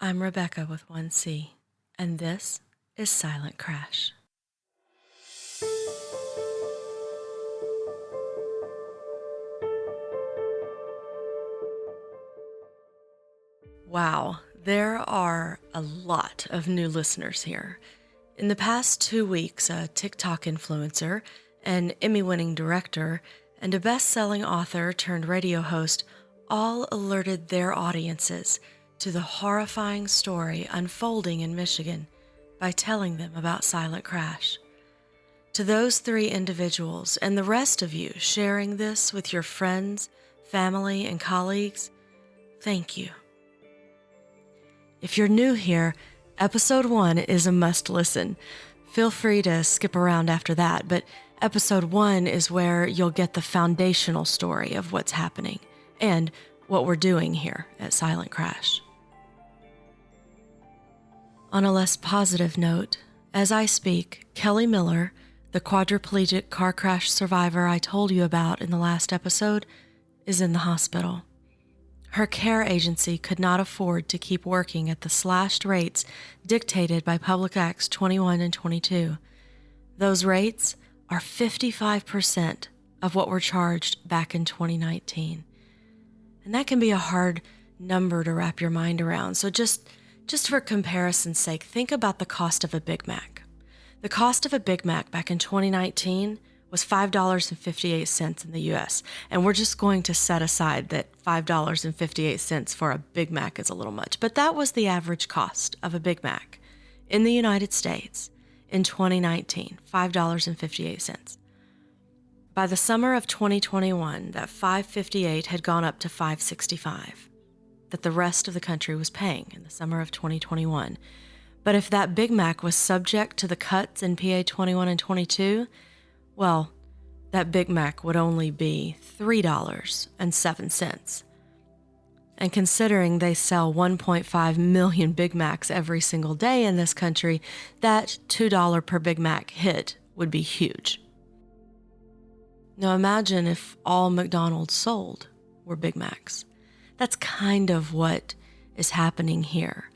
I'm Rebecca with 1C, and this is Silent Crash. Wow, there are a lot of new listeners here. In the past 2 weeks, a TikTok influencer, an Emmy-winning director, and a best-selling author turned radio host all alerted their audiences to the horrifying story unfolding in Michigan by telling them about Silent Crash. To those 3 individuals and the rest of you sharing this with your friends, family, and colleagues, thank you. If you're new here, Episode 1 is a must listen. Feel free to skip around after that, but Episode 1 is where you'll get the foundational story of what's happening and what we're doing here at Silent Crash. On a less positive note, as I speak, Kelly Miller, the quadriplegic car crash survivor I told you about in the last episode, is in the hospital. Her care agency could not afford to keep working at the slashed rates dictated by Public Acts 21 and 22. Those rates are 55% of what were charged back in 2019. And that can be a hard number to wrap your mind around. So just for comparison's sake, think about the cost of a Big Mac. The cost of a Big Mac back in 2019 was $5.58 in the U.S., and we're just going to set aside that $5.58 for a Big Mac is a little much, but that was the average cost of a Big Mac in the United States in 2019, $5.58. By the summer of 2021, that $5.58 had gone up to $5.65 that the rest of the country was paying in the summer of 2021. But if that Big Mac was subject to the cuts in PA 21 and 22, well, that Big Mac would only be $3.07. And considering they sell 1.5 million Big Macs every single day in this country, that $2 per Big Mac hit would be huge. Now imagine if all McDonald's sold were Big Macs. That's kind of what is happening here.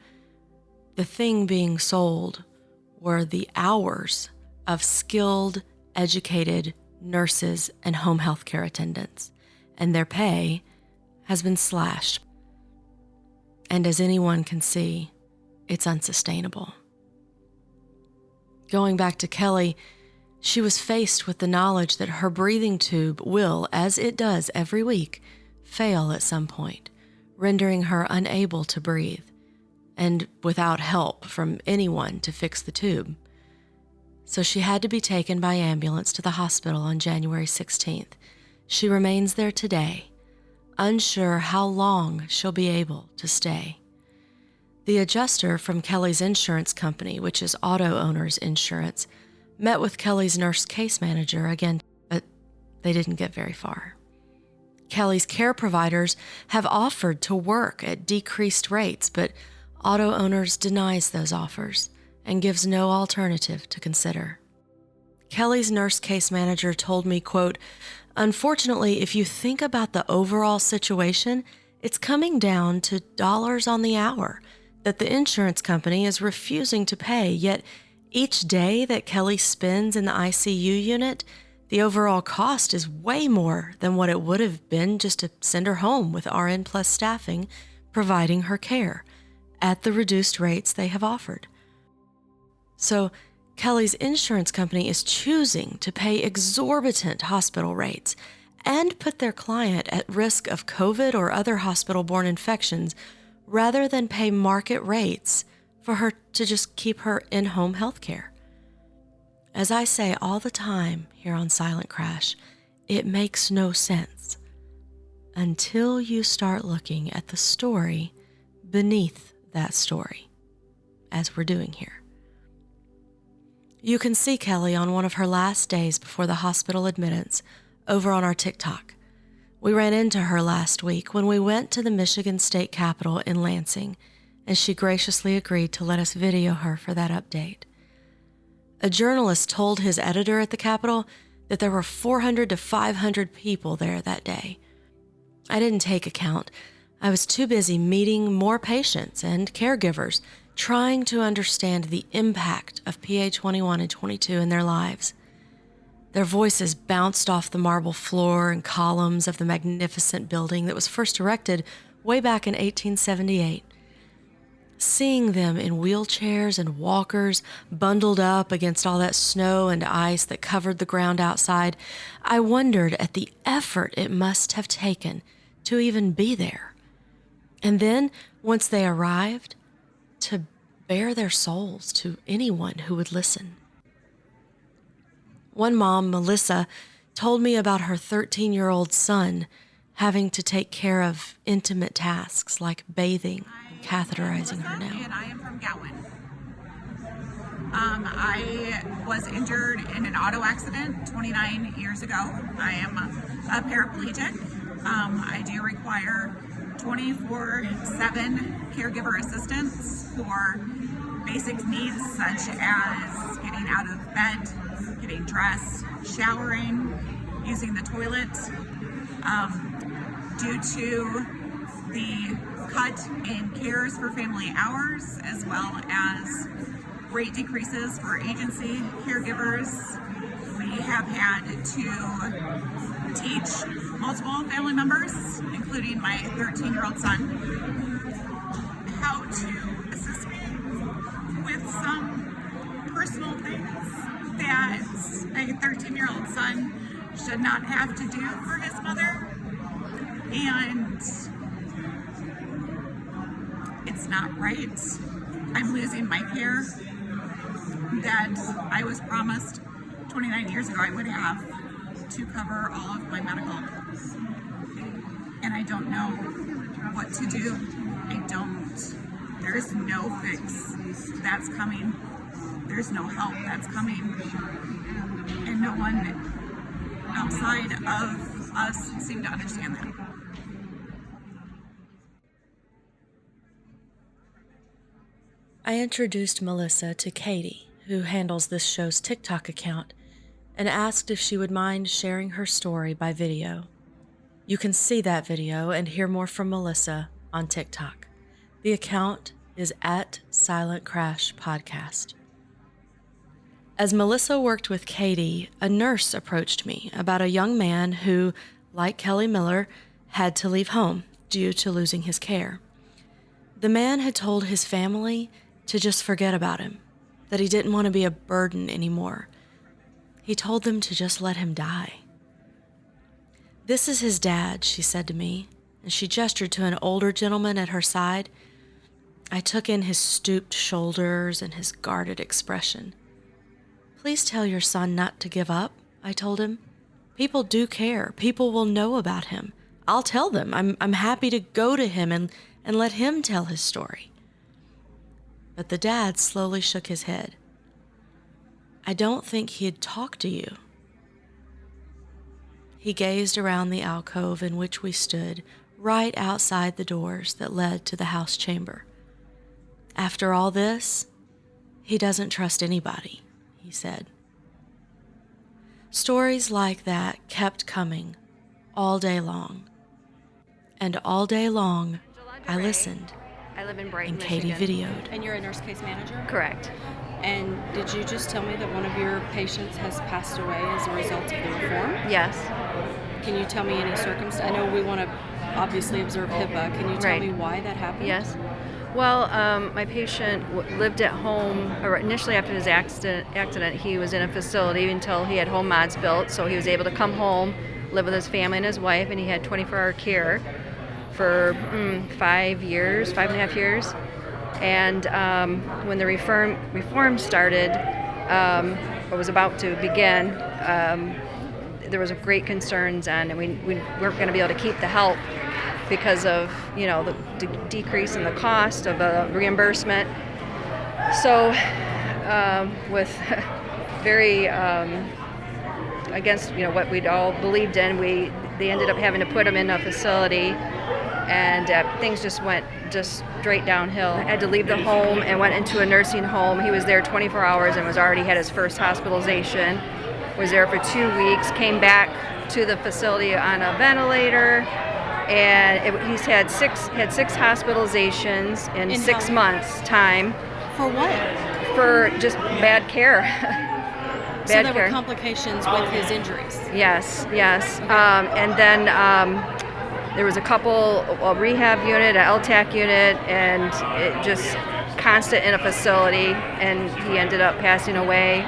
The thing being sold were the hours of skilled, educated nurses and home health care attendants, and their pay has been slashed. And as anyone can see, it's unsustainable. Going back to Kelly, she was faced with the knowledge that her breathing tube will, as it does every week, fail at some point, rendering her unable to breathe, and without help from anyone to fix the tube. So she had to be taken by ambulance to the hospital on January 16th. She remains there today, unsure how long she'll be able to stay. The adjuster from Kelly's insurance company, which is Auto Owners Insurance, met with Kelly's nurse case manager again, but they didn't get very far. Kelly's care providers have offered to work at decreased rates, but Auto Owners denies those offers and gives no alternative to consider. Kelly's nurse case manager told me, quote, "Unfortunately, if you think about the overall situation, it's coming down to dollars on the hour that the insurance company is refusing to pay, yet each day that Kelly spends in the ICU unit, the overall cost is way more than what it would have been just to send her home with RN plus staffing providing her care at the reduced rates they have offered." So Kelly's insurance company is choosing to pay exorbitant hospital rates and put their client at risk of COVID or other hospital-borne infections rather than pay market rates for her to just keep her in-home health care. As I say all the time here on Silent Crash, it makes no sense until you start looking at the story beneath that story, as we're doing here. You can see Kelly on one of her last days before the hospital admittance over on our TikTok. We ran into her last week when we went to the Michigan State Capitol in Lansing, and she graciously agreed to let us video her for that update. A journalist told his editor at the Capitol that there were 400 to 500 people there that day. I didn't take account, I was too busy meeting more patients and caregivers, trying to understand the impact of PA 21 and 22 in their lives. Their voices bounced off the marble floor and columns of the magnificent building that was first erected way back in 1878. Seeing them in wheelchairs and walkers, bundled up against all that snow and ice that covered the ground outside, I wondered at the effort it must have taken to even be there. And then, once they arrived, to bare their souls to anyone who would listen. One mom, Melissa, told me about her 13-year-old son having to take care of intimate tasks like bathing and catheterizing her now. And I am from Gowan. I was injured in an auto accident 29 years ago. I am a paraplegic. I do require 24/7 caregiver assistance for basic needs such as getting out of bed, getting dressed, showering, using the toilet. Due to the cut in cares for family hours, as well as rate decreases for agency caregivers, we have had to teach multiple family members, including my 13-year-old son, how to assist me with some personal things that a 13-year-old son should not have to do for his mother. And it's not right. I'm losing my care that I was promised 29 years ago I would have to cover all of my medical. And I don't know what to do. I don't. There's no fix that's coming. There's no help that's coming. And no one outside of us seem to understand that. I introduced Melissa to Katie, who handles this show's TikTok account, and asked if she would mind sharing her story by video. You can see that video and hear more from Melissa on TikTok. The account is @SilentCrashPodcast. As Melissa worked with Katie, a nurse approached me about a young man who, like Kelly Miller, had to leave home due to losing his care. The man had told his family to just forget about him, that he didn't want to be a burden anymore. He told them to just let him die. "This is his dad," she said to me, and she gestured to an older gentleman at her side. I took in his stooped shoulders and his guarded expression. "Please tell your son not to give up," I told him. "People do care. People will know about him. I'll tell them. I'm happy to go to him and let him tell his story." But the dad slowly shook his head. "I don't think he'd talk to you." He gazed around the alcove in which we stood, right outside the doors that led to the house chamber. "After all this, he doesn't trust anybody," he said. Stories like that kept coming all day long. And all day long, I listened. I live in Brighton, and Katie Michigan. videoed. And you're a nurse case manager? Correct. And did you just tell me that one of your patients has passed away as a result of the reform? Yes. Can you tell me any circumstance? I know we want to obviously observe HIPAA. Can you tell Right. me why that happened? Yes. Well, my patient lived at home, or initially after his accident, he was in a facility until he had home mods built, so he was able to come home, live with his family and his wife, and he had 24-hour care for 5.5 years. And when the reform started, or was about to begin, there was great concerns, and we weren't going to be able to keep the help because of the decrease in the cost of reimbursement. So, with very against what we'd all believed in, they ended up having to put him in a facility. And things just went straight downhill. I had to leave the home and went into a nursing home. He was there 24 hours and was already had his first hospitalization. Was there for 2 weeks, came back to the facility on a ventilator, and he's had six hospitalizations in In 6 how- months time For what? for just bad care. So Bad there care. were complications with his injuries. Yes. And then there was a rehab unit, a LTAC unit, and it just constant in a facility, and he ended up passing away,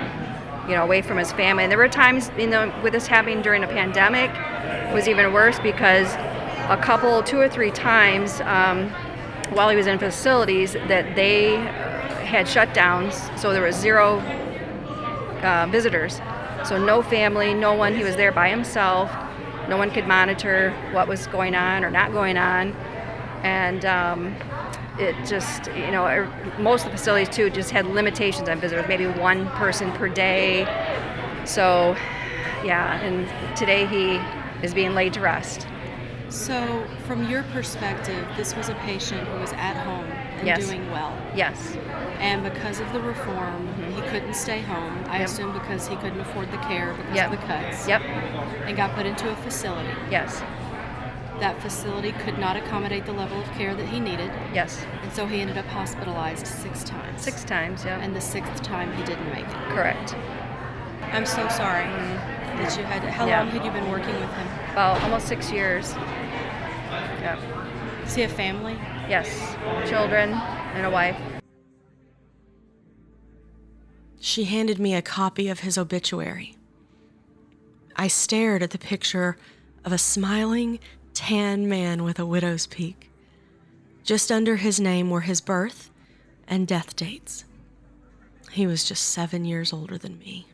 away from his family. And there were times, with this happening during a pandemic, it was even worse because 2 or 3 times while he was in facilities that they had shutdowns, so there was 0 visitors. So no family, no one. He was there by himself. No one could monitor what was going on or not going on. And it just, most of the facilities too just had limitations on visitors, maybe 1 person per day. So, yeah, and today he is being laid to rest. So from your perspective, this was a patient who was at home and Yes. doing well. Yes. And because of the reform, he couldn't stay home. I Yep. assume because he couldn't afford the care because Yep. of the cuts. Yep. And got put into a facility. Yes. That facility could not accommodate the level of care that he needed. Yes. And so he ended up hospitalized 6 times. 6 times, yeah. And the 6th time he didn't make it. Correct. I'm so sorry that you had. How Yeah. long had you been working with him? Well, almost 6 years. Yeah. Does he have family? Yes. Children and a wife. She handed me a copy of his obituary. I stared at the picture of a smiling, tan man with a widow's peak. Just under his name were his birth and death dates. He was just 7 years older than me.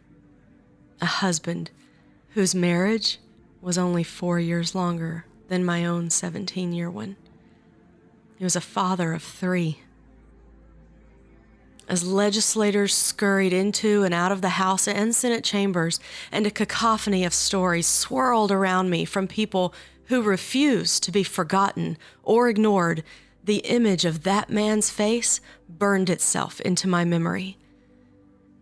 A husband whose marriage was only 4 years longer than my own 17-year one. He was a father of 3. As legislators scurried into and out of the House and Senate chambers, and a cacophony of stories swirled around me from people who refused to be forgotten or ignored, the image of that man's face burned itself into my memory.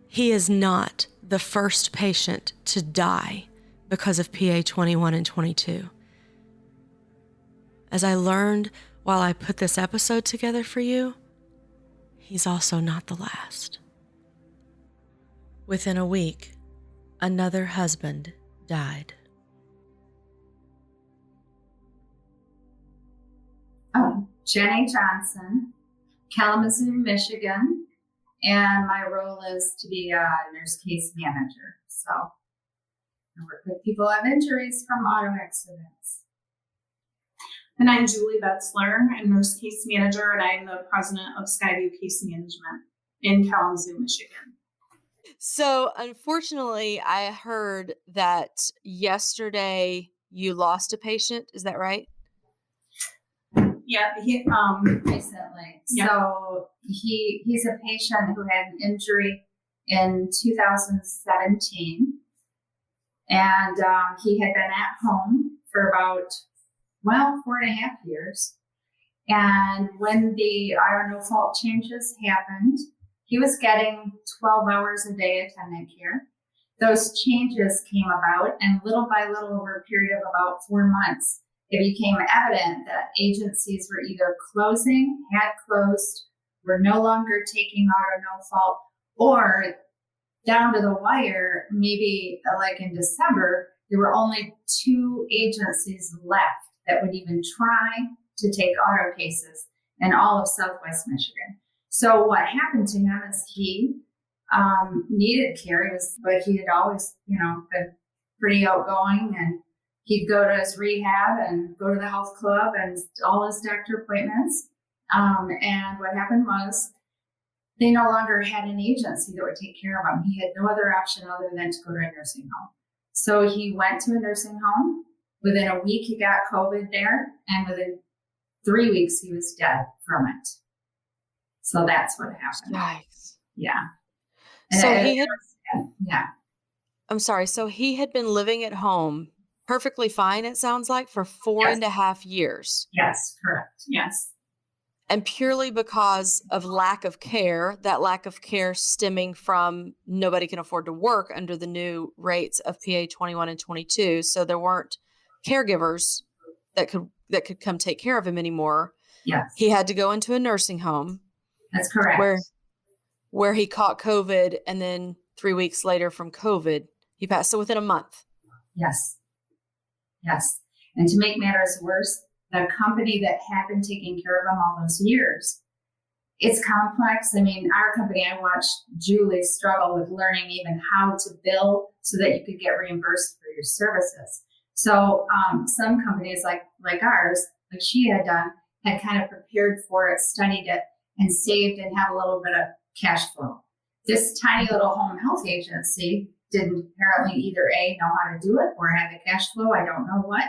He is not the first patient to die because of PA 21 and 22. As I learned while I put this episode together for you, he's also not the last. Within a week, another husband died. Jenny Johnson, Kalamazoo, Michigan, and my role is to be a nurse case manager. So I work with people who have injuries from auto accidents. And I'm Julie Betzler. I'm nurse case manager, and I'm the president of Skyview Case Management in Kalamazoo, Michigan. So, unfortunately, I heard that yesterday you lost a patient. Is that right? Yeah, Recently. Yeah. So he's a patient who had an injury in 2017. And he had been at home for about, 4.5 years. And when the auto no fault changes happened, he was getting 12 hours a day attendant care. Those changes came about, and little by little, over a period of about 4 months, it became evident that agencies were either closing, had closed, were no longer taking auto no fault, or down to the wire, maybe like in December, there were only 2 agencies left that would even try to take auto cases in all of Southwest Michigan. So what happened to him is he needed care, but he had always, been pretty outgoing, and he'd go to his rehab and go to the health club and all his doctor appointments. And what happened was they no longer had an agency that would take care of him. He had no other option other than to go to a nursing home. So he went to a nursing home. Within a week, he got COVID there, and within 3 weeks, he was dead from it. So that's what happened. Yikes. Yeah. So And he had, yeah. I'm sorry, so he had been living at home perfectly fine, it sounds like, for 4.5 years. Yes, correct. yes. And purely because of lack of care, that lack of care stemming from nobody can afford to work under the new rates of PA 21 and 22. So there weren't caregivers that could come take care of him anymore. Yes, He had to go into a nursing home that's correct. where he caught COVID, and then 3 weeks later from COVID, he passed. So within a month. Yes. Yes. And to make matters worse, the company that had been taking care of him all those years, it's complex. I mean, our company, I watched Julie struggle with learning even how to bill so that you could get reimbursed for your services. So some companies like ours, like she had done, had kind of prepared for it, studied it, and saved and have a little bit of cash flow. This tiny little home health agency didn't apparently either A, know how to do it or have the cash flow. I don't know what.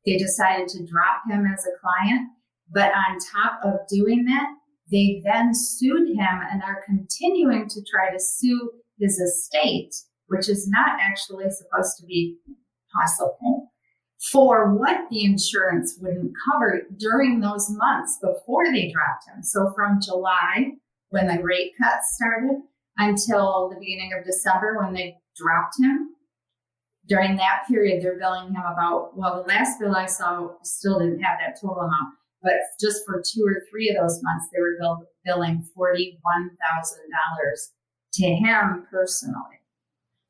They decided to drop him as a client. But on top of doing that, they then sued him and are continuing to try to sue his estate, which is not actually supposed to be possible, for what the insurance wouldn't cover during those months before they dropped him. So from July, when the rate cuts started, until the beginning of December, when they dropped him, during that period, they're billing him about, well, the last bill I saw still didn't have that total amount, but just for 2 or 3 of those months, they were billing $41,000 to him personally.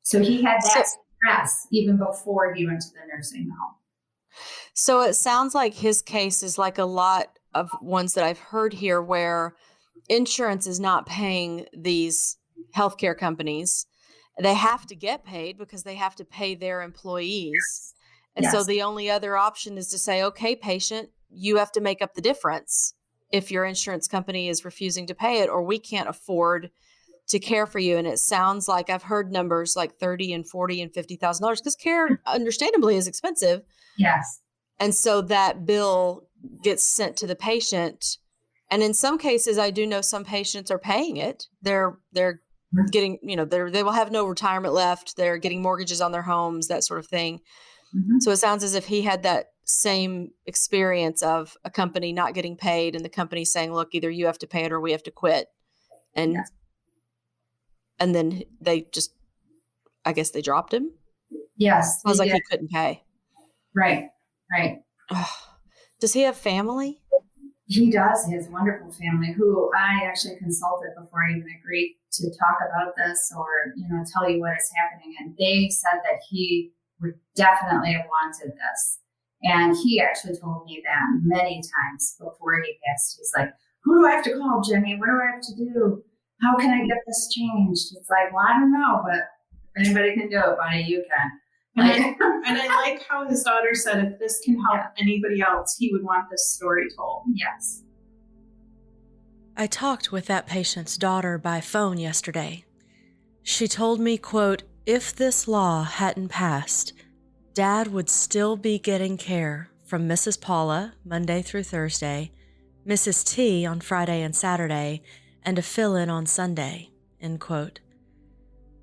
So he had that stress even before he went to the nursing home. So it sounds like his case is like a lot of ones that I've heard here where insurance is not paying these healthcare companies. They have to get paid because they have to pay their employees. And so the only other option is to say, okay, patient, you have to make up the difference if your insurance company is refusing to pay it, or we can't afford to care for you. And it sounds like I've heard numbers like $30,000 and $40,000 and $50,000 because care understandably is expensive. Yes. And so that bill gets sent to the patient. And in some cases, I do know some patients are paying it. They're getting, they will have no retirement left. They're getting mortgages on their homes, that sort of thing. Mm-hmm. So it sounds as if he had that same experience of a company not getting paid and the company saying, look, either you have to pay it or we have to quit. And then they just, I guess they dropped him. Yes. Sounds like he couldn't pay. Right. Does he have family? He does. He has a wonderful family who I actually consulted before I even agreed to talk about this or, tell you what is happening. And they said that he would definitely have wanted this. And he actually told me that many times before he passed. He's like, who do I have to call, Jenny? What do I have to do? How can I get this changed? It's like, well, I don't know, but if anybody can do it, buddy, you can. And I like how his daughter said, if this can help anybody else, he would want this story told. Yes. I talked with that patient's daughter by phone yesterday. She told me, quote, if this law hadn't passed, Dad would still be getting care from Mrs. Paula Monday through Thursday, Mrs. T on Friday and Saturday, and a fill-in on Sunday, end quote.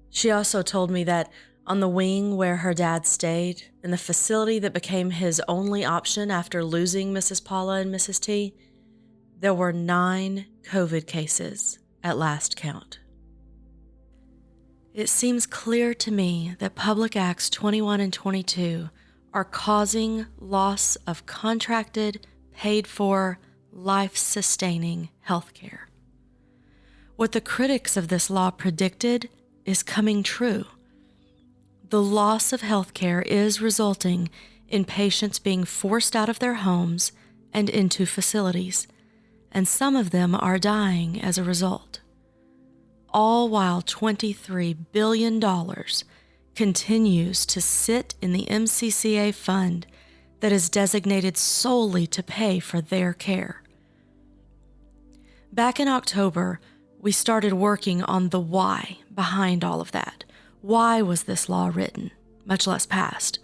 She also told me that on the wing where her dad stayed, in the facility that became his only option after losing Mrs. Paula and Mrs. T, there were 9 COVID cases at last count. It seems clear to me that Public Acts 21 and 22 are causing loss of contracted, paid-for, life-sustaining health care. What the critics of this law predicted is coming true. The loss of health care is resulting in patients being forced out of their homes and into facilities, and some of them are dying as a result. All while $23 billion continues to sit in the MCCA fund that is designated solely to pay for their care. Back in October, we started working on the why behind all of that. Why was this law written, much less passed?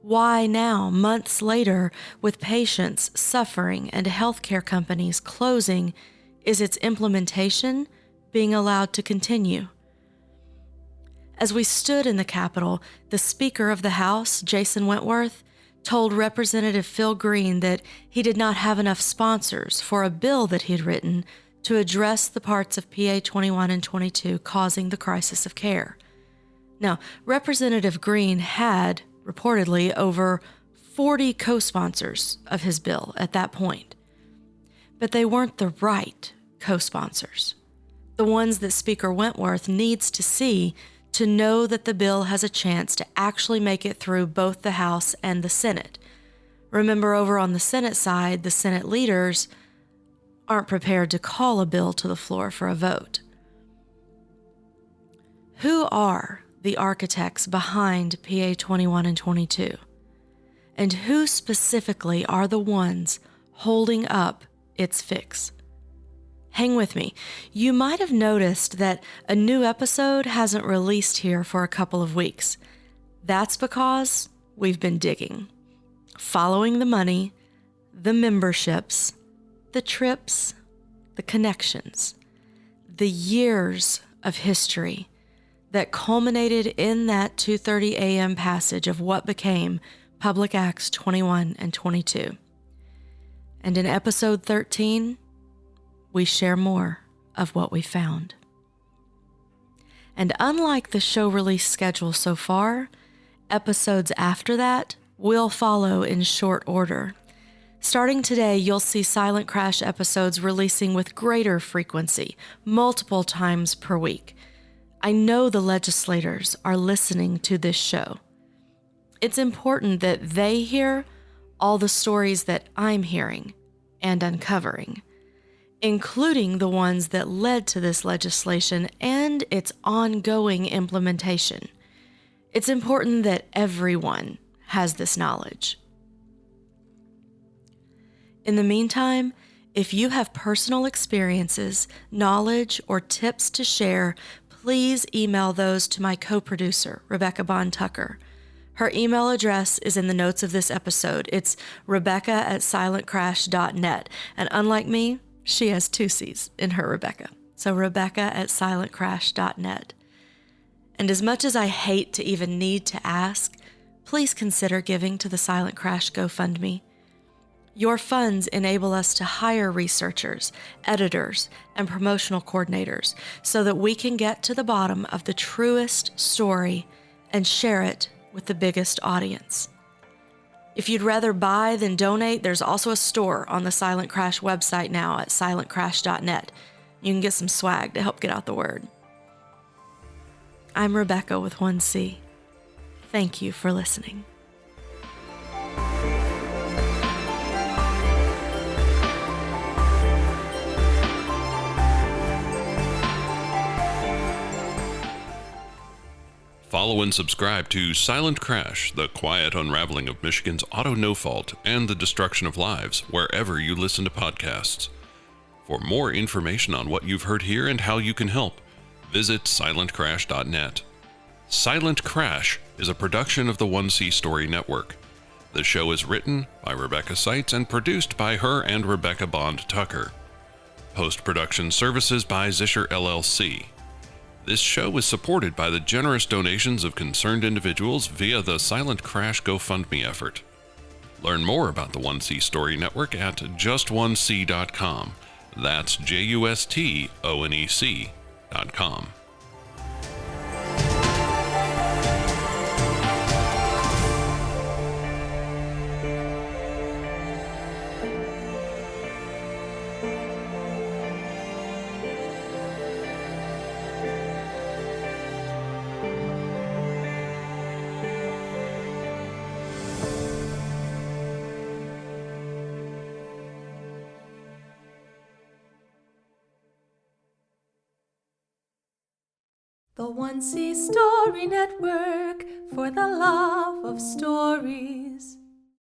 Why now, months later, with patients suffering and healthcare companies closing, is its implementation being allowed to continue? As we stood in the Capitol, the Speaker of the House, Jason Wentworth, told Representative Phil Green that he did not have enough sponsors for a bill that he'd written to address the parts of PA 21 and 22 causing the crisis of care. Now, Representative Green had, reportedly, over 40 co-sponsors of his bill at that point. But they weren't the right co-sponsors. The ones that Speaker Wentworth needs to see to know that the bill has a chance to actually make it through both the House and the Senate. Remember, over on the Senate side, the Senate leaders aren't prepared to call a bill to the floor for a vote. Who are the architects behind PA 21 and 22? And who specifically are the ones holding up its fix? Hang with me. You might have noticed that a new episode hasn't released here for a couple of weeks. That's because we've been digging, following the money, the memberships, the trips, the connections, the years of history that culminated in that 2:30 a.m. passage of what became Public Acts 21 and 22. And in episode 13, we share more of what we found. And unlike the show release schedule so far, episodes after that will follow in short order. Starting today, you'll see Silent Crash episodes releasing with greater frequency, multiple times per week. I know the legislators are listening to this show. It's important that they hear all the stories that I'm hearing and uncovering, including the ones that led to this legislation and its ongoing implementation. It's important that everyone has this knowledge. In the meantime, if you have personal experiences, knowledge, or tips to share, please email those to my co-producer, Rebecca Bond Tucker. Her email address is in the notes of this episode. It's rebecca@silentcrash.net. And unlike me, she has two C's in her Rebecca. So rebecca@silentcrash.net. And as much as I hate to even need to ask, please consider giving to the Silent Crash GoFundMe. Your funds enable us to hire researchers, editors, and promotional coordinators so that we can get to the bottom of the truest story and share it with the biggest audience. If you'd rather buy than donate, there's also a store on the Silent Crash website now at silentcrash.net. You can get some swag to help get out the word. I'm Rebecca with 1C. Thank you for listening. Follow and subscribe to Silent Crash, the quiet unraveling of Michigan's auto no-fault and the destruction of lives, wherever you listen to podcasts. For more information on what you've heard here and how you can help, visit silentcrash.net. Silent Crash is a production of the 1C Story Network. The show is written by Rebecca Seitz and produced by her and Rebecca Bond Tucker. Post-production services by Zischer LLC. This show is supported by the generous donations of concerned individuals via the Silent Crash GoFundMe effort. Learn more about the 1C Story Network at just1c.com. That's JUSTONEC.com. The 1C Story Network, for the love of stories.